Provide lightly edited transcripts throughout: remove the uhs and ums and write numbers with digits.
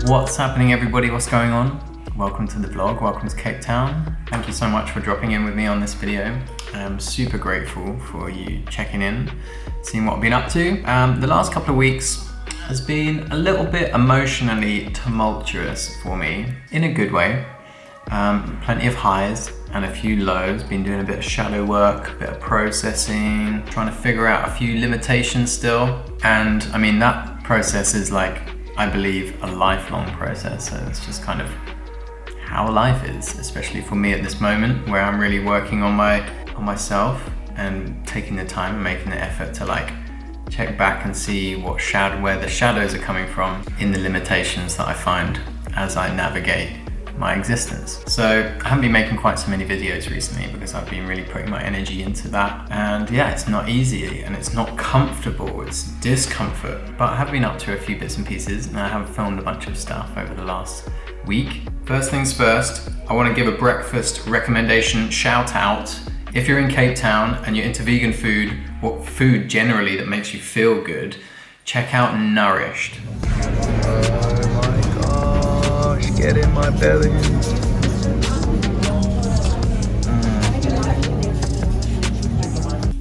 What's happening, everybody? What's going on? Welcome to the vlog, welcome to Cape Town. Thank you so much for dropping in with me on this video. I'm super grateful for you checking in, seeing what I've been up to. The last couple of weeks has been a little bit emotionally tumultuous for me, in a good way. Plenty of highs and a few lows. Been doing a bit of shadow work, a bit of processing, trying to figure out a few limitations still. And I mean, that process is like, I believe, a lifelong process. So it's just kind of how life is, especially for me at this moment, where I'm really working on myself and taking the time and making the effort to like check back and see where the shadows are coming from in the limitations that I find as I navigate my existence. So I haven't been making quite so many videos recently because I've been really putting my energy into that. And yeah, it's not easy and it's not comfortable, it's discomfort. But I have been up to a few bits and pieces and I have filmed a bunch of stuff over the last week. First things first, I want to give a breakfast recommendation shout out. If you're in Cape Town and you're into vegan food, or food generally that makes you feel good, check out Nourished. Get in my belly.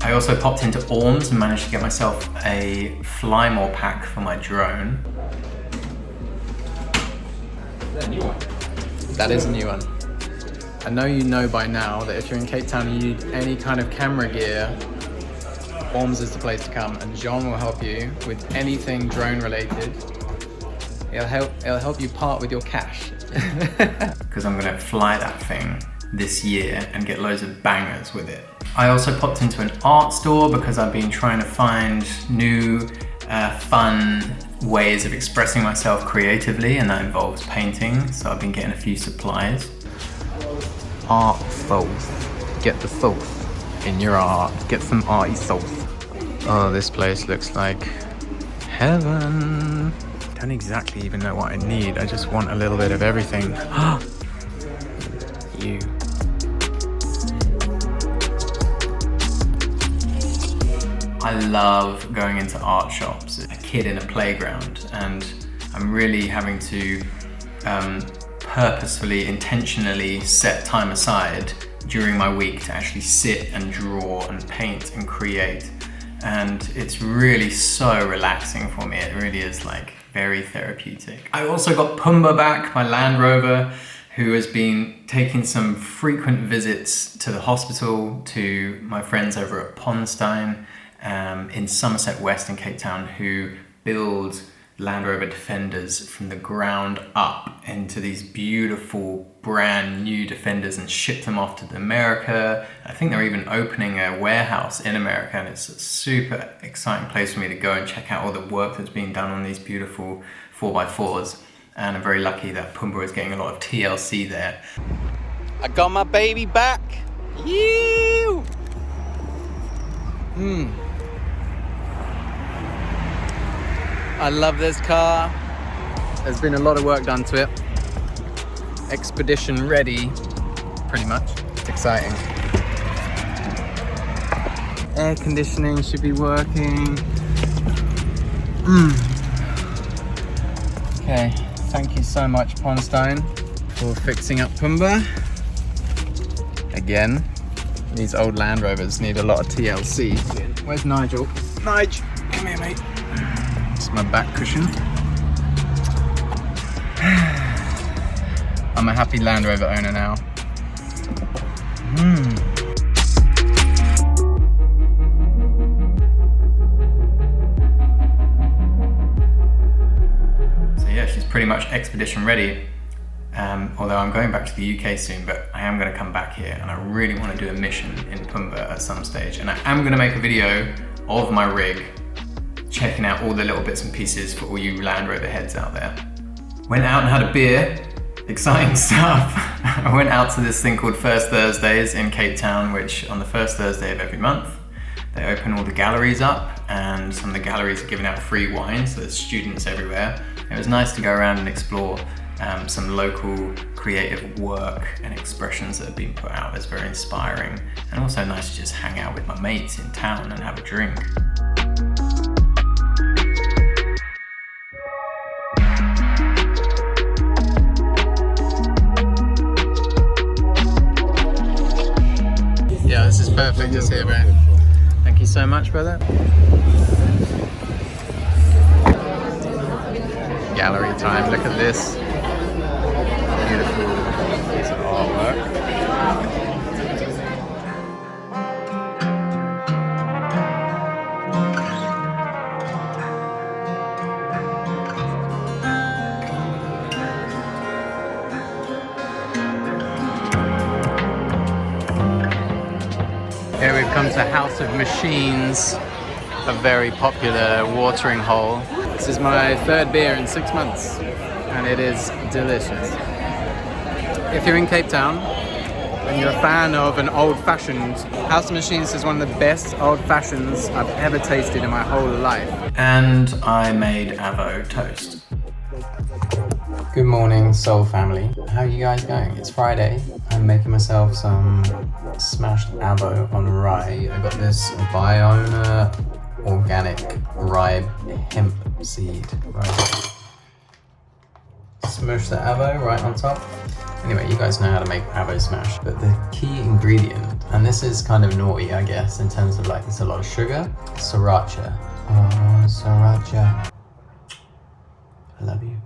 I also popped into Orms and managed to get myself a fly more pack for my drone. Is that a new one? That is a new one. I know you know by now that if you're in Cape Town and you need any kind of camera gear, Orms is the place to come, and John will help you with anything drone related. It'll help you part with your cash. Because I'm gonna fly that thing this year and get loads of bangers with it. I also popped into an art store because I've been trying to find new fun ways of expressing myself creatively, and that involves painting. So I've been getting a few supplies. Art sauce. Get the sauce in your art. Get some arty sauce. Oh, this place looks like heaven. I don't exactly even know what I need. I just want a little bit of everything. You. I love going into art shops, a kid in a playground, and I'm really having to purposefully, intentionally set time aside during my week to actually sit and draw and paint and create. And it's really so relaxing for me. It really is like very therapeutic. I also got Pumbaa back, my Land Rover, who has been taking some frequent visits to the hospital, to my friends over at Ponstein in Somerset West in Cape Town, who build Land Rover Defenders from the ground up into these beautiful brand new Defenders and ship them off to America. I think they're even opening a warehouse in America, and it's a super exciting place for me to go and check out all the work that's being done on these beautiful 4x4s. And I'm very lucky that Pumbaa is getting a lot of TLC there. I got my baby back. You. I love this car. There's been a lot of work done to it. Expedition ready, pretty much. It's exciting. Air conditioning should be working. Okay, thank you so much, Ponstein, for fixing up Pumbaa. Again, these old Land Rovers need a lot of TLC. Where's Nigel? Nigel, come here, mate. It's my back cushion. I'm a happy Land Rover owner now. So yeah, she's pretty much expedition ready. Although I'm going back to the UK soon, but I am going to come back here, and I really want to do a mission in Pumbaa at some stage. And I am going to make a video of my rig, checking out all the little bits and pieces for all you Land Rover heads out there. Went out and had a beer. Exciting stuff. I went out to this thing called First Thursdays in Cape Town, which on the first Thursday of every month, they open all the galleries up, and some of the galleries are giving out free wine, so there's students everywhere. It was nice to go around and explore some local creative work and expressions that have been put out. It's very inspiring, and also nice to just hang out with my mates in town and have a drink. perfect, just here, bro. Thank you so much, brother. Gallery time, look at this. Beautiful piece of artwork. Here we've come to House of Machines, a very popular watering hole. This is my third beer in 6 months, and it is delicious. If you're in Cape Town and you're a fan of an old-fashioned, House of Machines is one of the best old-fashions I've ever tasted in my whole life. And I made avo toast. Good morning, Soul family. How are you guys going? It's Friday. I'm making myself some smashed avo on rye. I got this Biona organic rye hemp seed. Right. Smush the avo right on top. Anyway, you guys know how to make avo smash, but the key ingredient, and this is kind of naughty, I guess, in terms of like, it's a lot of sugar, sriracha. Oh, sriracha. I love you.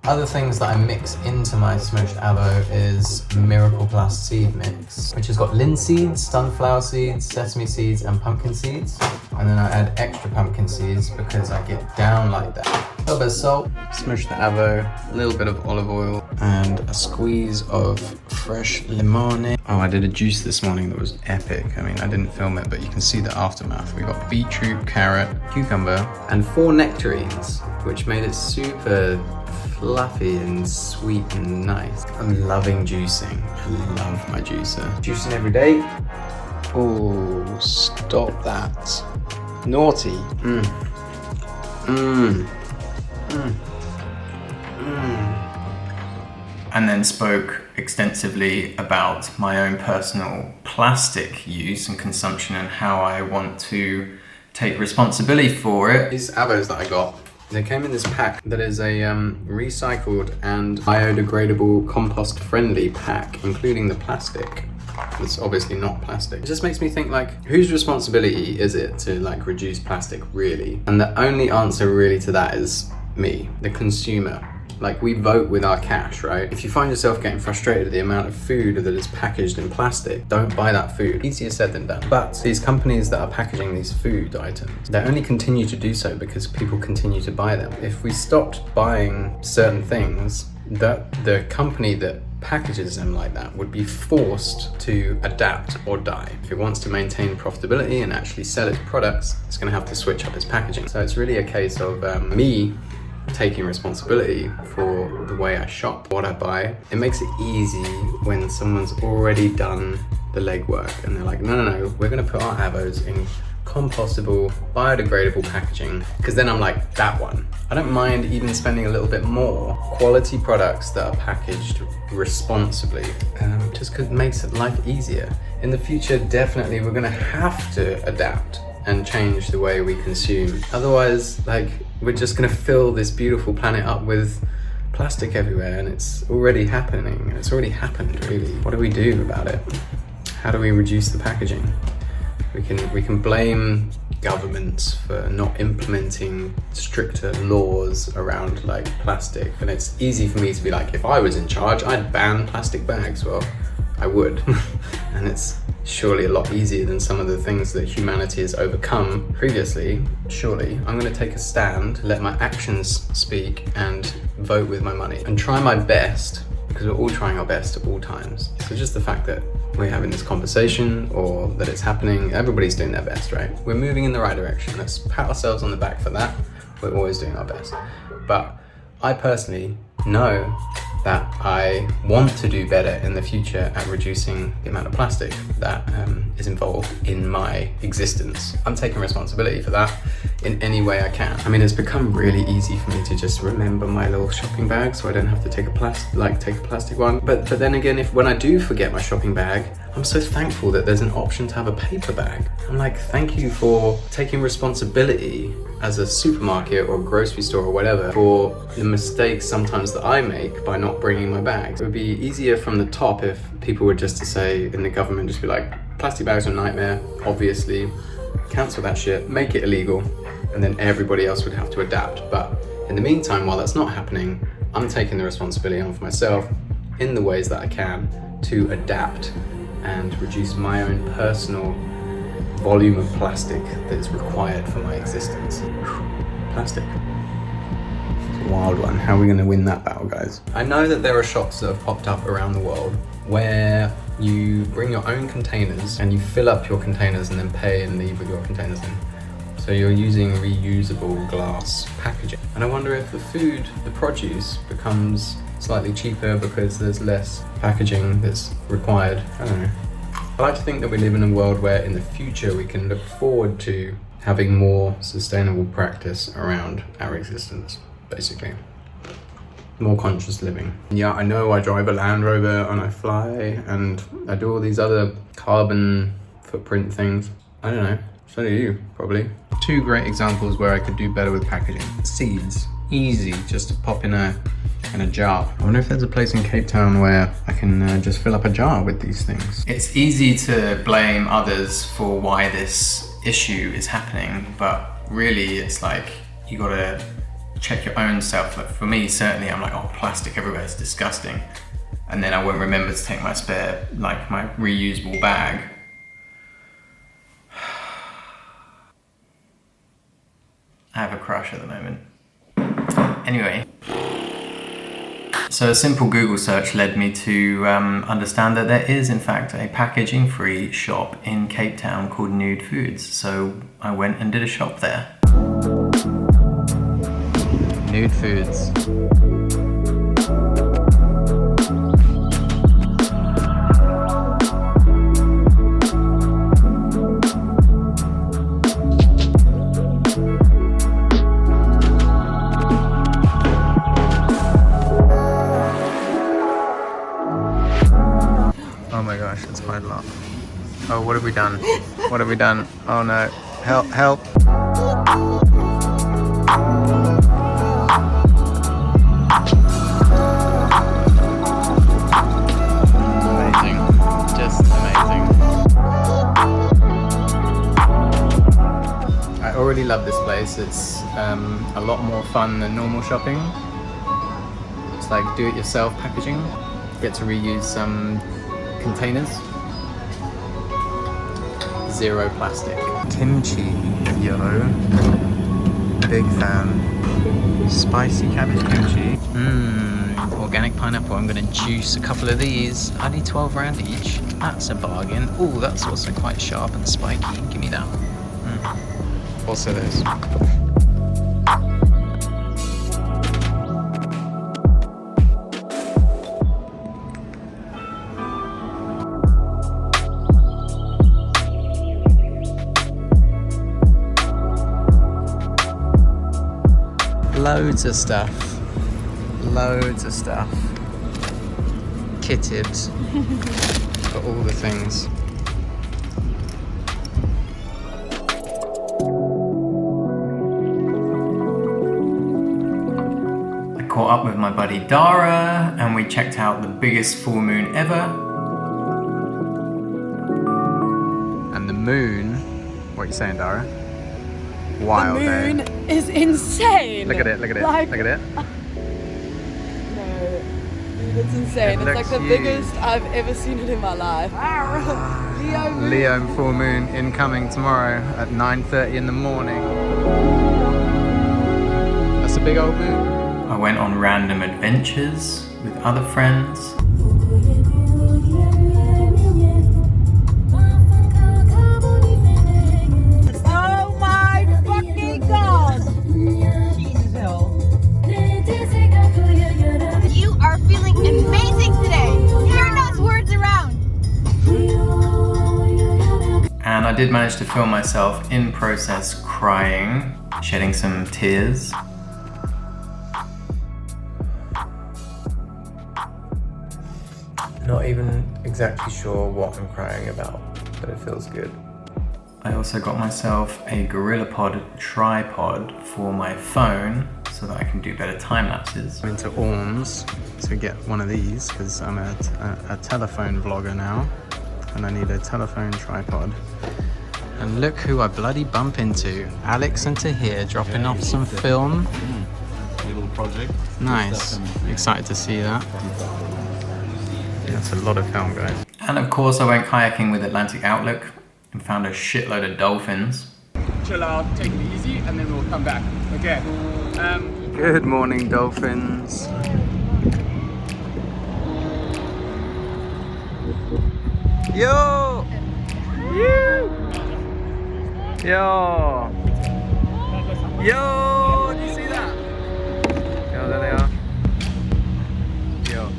Other things that I mix into my smushed avo is Miracle Plus seed mix, which has got linseed, sunflower seeds, sesame seeds, and pumpkin seeds. And then I add extra pumpkin seeds because I get down like that. A little bit of salt, smush the avo, a little bit of olive oil, and a squeeze of fresh limone. Oh, I did a juice this morning that was epic. I mean, I didn't film it, but you can see the aftermath. We got beetroot, carrot, cucumber, and 4 nectarines, which made it super fluffy and sweet and nice. I'm loving juicing. I love my juicer. Juicing every day. Oh, stop that. Naughty. And then spoke extensively about my own personal plastic use and consumption and how I want to take responsibility for it. These avos that I got, they came in this pack that is a recycled and biodegradable compost friendly pack, including the plastic. It's obviously not plastic. It just makes me think, like, whose responsibility is it to like reduce plastic really? And the only answer really to that is me, the consumer. Like, we vote with our cash, right? If you find yourself getting frustrated at the amount of food that is packaged in plastic, don't buy that food. Easier said than done. But these companies that are packaging these food items, they only continue to do so because people continue to buy them. If we stopped buying certain things, the company that packages them like that would be forced to adapt or die. If it wants to maintain profitability and actually sell its products, it's going to have to switch up its packaging. So it's really a case of me taking responsibility for the way I shop, what I buy. It makes it easy when someone's already done the legwork and they're like, no, we're going to put our avos in compostable, biodegradable packaging, because then I'm like, that one. I don't mind even spending a little bit more. Quality products that are packaged responsibly, just because it makes life easier. In the future, definitely we're gonna have to adapt and change the way we consume. Otherwise, like, we're just gonna fill this beautiful planet up with plastic everywhere, and it's already happening. It's already happened, really. What do we do about it? How do we reduce the packaging? We can blame governments for not implementing stricter laws around like plastic, and it's easy for me to be like, if I was in charge, I'd ban plastic bags. Well, I would. And it's surely a lot easier than some of the things that humanity has overcome previously. Surely I'm going to take a stand, let my actions speak, and vote with my money and try my best, because we're all trying our best at all times. So just the fact that we're having this conversation or that it's happening, everybody's doing their best, right? We're moving in the right direction. Let's pat ourselves on the back for that. We're always doing our best. But I personally know that I want to do better in the future at reducing the amount of plastic that is involved in my existence. I'm taking responsibility for that in any way I can. I mean, it's become really easy for me to just remember my little shopping bag, so I don't have to take a plastic one. But then again, when I do forget my shopping bag, I'm so thankful that there's an option to have a paper bag. I'm like, thank you for taking responsibility as a supermarket or a grocery store or whatever for the mistakes sometimes that I make by not bringing my bags. It would be easier from the top if people were just to say, in the government, just be like, Plastic bags are a nightmare, obviously. Cancel that shit, make it illegal, and then everybody else would have to adapt. But in the meantime, while that's not happening, I'm taking the responsibility on for myself in the ways that I can to adapt and reduce my own personal volume of plastic that is required for my existence. Plastic. It's a wild one. How are we going to win that battle, guys? I know that there are shops that have popped up around the world where you bring your own containers and you fill up your containers and then pay and leave with your containers in. So you're using reusable glass packaging. And I wonder if the food, the produce, becomes slightly cheaper because there's less packaging that's required. I don't know. I like to think that we live in a world where in the future we can look forward to having more sustainable practice around our existence, basically. More conscious living. Yeah, I know I drive a Land Rover and I fly and I do all these other carbon footprint things. I don't know, so do you, probably. Two great examples where I could do better with packaging. Seeds, easy, just to pop in a jar. I wonder if there's a place in Cape Town where I can just fill up a jar with these things. It's easy to blame others for why this issue is happening, but really it's like you gotta check your own self. Like for me, certainly I'm like, oh, plastic everywhere, it's disgusting. And then I won't remember to take my spare, like my reusable bag. I have a crush at the moment. Anyway. So a simple Google search led me to understand that there is in fact a packaging-free shop in Cape Town called Nude Foods. So I went and did a shop there. Nude Foods. Oh my gosh, it's quite a lot. Oh, what have we done? What have we done? Oh no. Help, help. Amazing. Just amazing. I already love this place. It's a lot more fun than normal shopping. It's like do-it-yourself packaging. Get to reuse some containers. Zero plastic. Kimchi, yo. Big fan. Spicy cabbage kimchi. Organic pineapple. I'm gonna juice a couple of these. Only 12 rand each. That's a bargain. Oh, that's also quite sharp and spiky. Give me that. Also this. Loads of stuff. Loads of stuff. Kitted for all the things. I caught up with my buddy Dara and we checked out the biggest full moon ever. And the moon, what are you saying, Dara? Wild, the moon is insane. Look at it, look at it, like, look at it. No, it's insane. It It's like looks the huge. biggest I've ever seen it in my life. Leo moon. Leo full moon incoming tomorrow at 9:30 in the morning. That's a big old moon. I went on random adventures with other friends. Oh my fucking god! Jesus hell. You are feeling amazing today. Turn those words around. And I did manage to film myself in process crying, shedding some tears. Not even exactly sure what I'm crying about, but it feels good. I also got myself a GorillaPod tripod for my phone so that I can do better time lapses. I'm into Orms to get one of these because I'm a telephone vlogger now. and I need a telephone tripod. And look who I bloody bump into. Alex and Tahir dropping off some film. Little project. Nice. Excited to see that. That's a lot of film, guys. And of course I went kayaking with Atlantic Outlook and found a shitload of dolphins. Chill out, take it easy, and then we'll come back. Okay. Good morning, dolphins. Yo! Yo! Yo! Do you see that? Yo, there they are. Yo.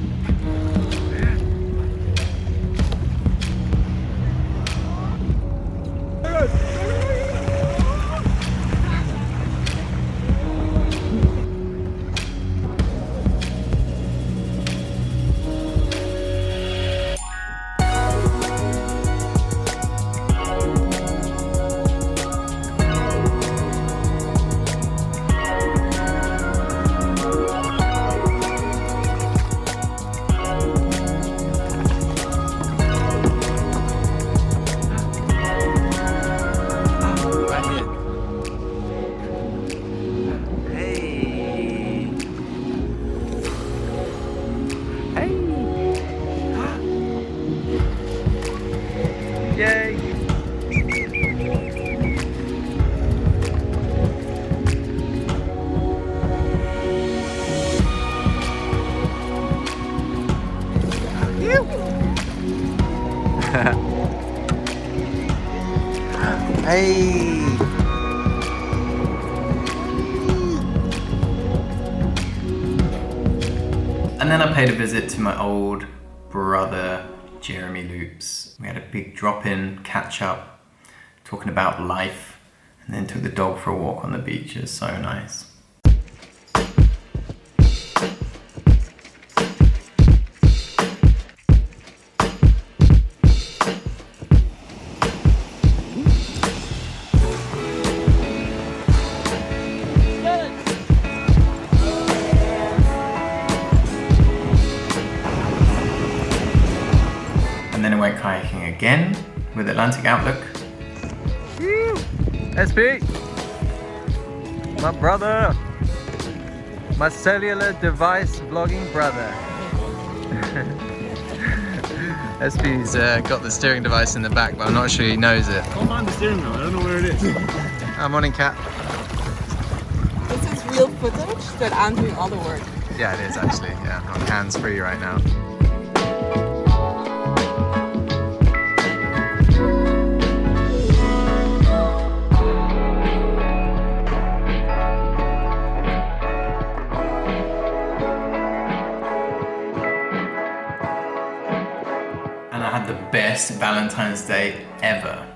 Yay! Hey! And then I paid a visit to my old brother, Jeremy Loops. We had a big drop-in, catch-up, talking about life, and then took the dog for a walk on the beach. It was so nice. And then I went kayaking again with Atlantic Outlook. SP! My brother! My cellular device vlogging brother. SP's got the steering device in the back, but I'm not sure he knows it. Don't mind the steering wheel, I don't know where it is. Morning, Cat. This is real footage that I'm doing all the work. Yeah, it is actually. Yeah, I'm hands-free right now. And I had the best Valentine's Day ever.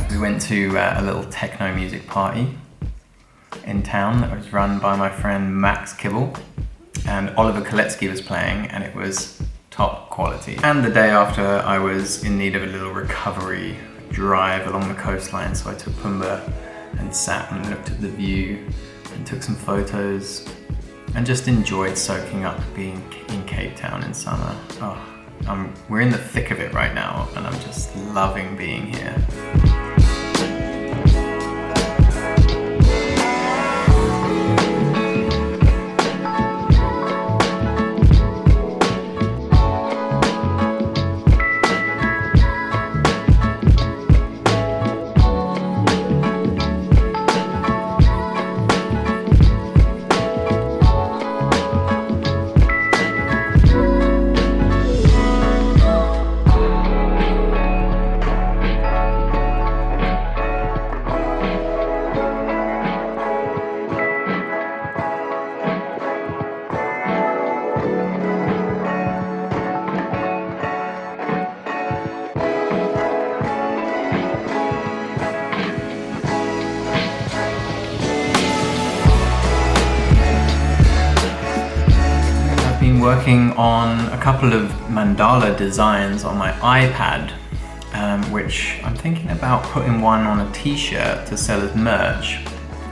We went to a little techno music party in town that was run by my friend Max Kibble, and Oliver Koletsky was playing, and it was top quality. And the day after, I was in need of a little recovery drive along the coastline, so I took Pumbaa and sat and looked at the view and took some photos and just enjoyed soaking up being in Cape Town in summer. Oh, we're in the thick of it right now, and I'm just loving being here. Working on a couple of mandala designs on my iPad, which I'm thinking about putting one on a t-shirt to sell as merch.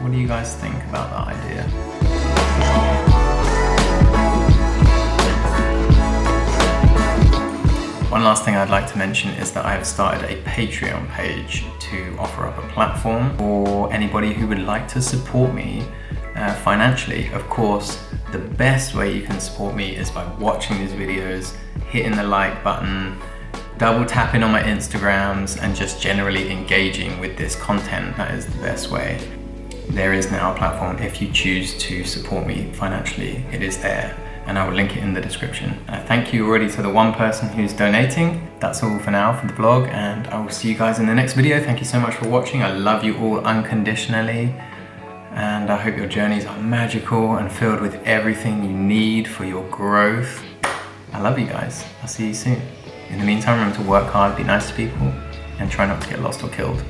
What do you guys think about that idea? One last thing I'd like to mention is that I have started a Patreon page to offer up a platform for anybody who would like to support me financially. Of course, the best way you can support me is by watching these videos, hitting the like button, double tapping on my Instagrams, and just generally engaging with this content. That is the best way. There is now a platform. If you choose to support me financially, it is there, and I will link it in the description. Thank you already to the one person who's donating. That's all for now for the vlog, and I will see you guys in the next video. Thank you so much for watching. I love you all unconditionally, and I hope your journeys are magical and filled with everything you need for your growth. I love you guys. I'll see you soon. In the meantime, remember to work hard, be nice to people, and try not to get lost or killed.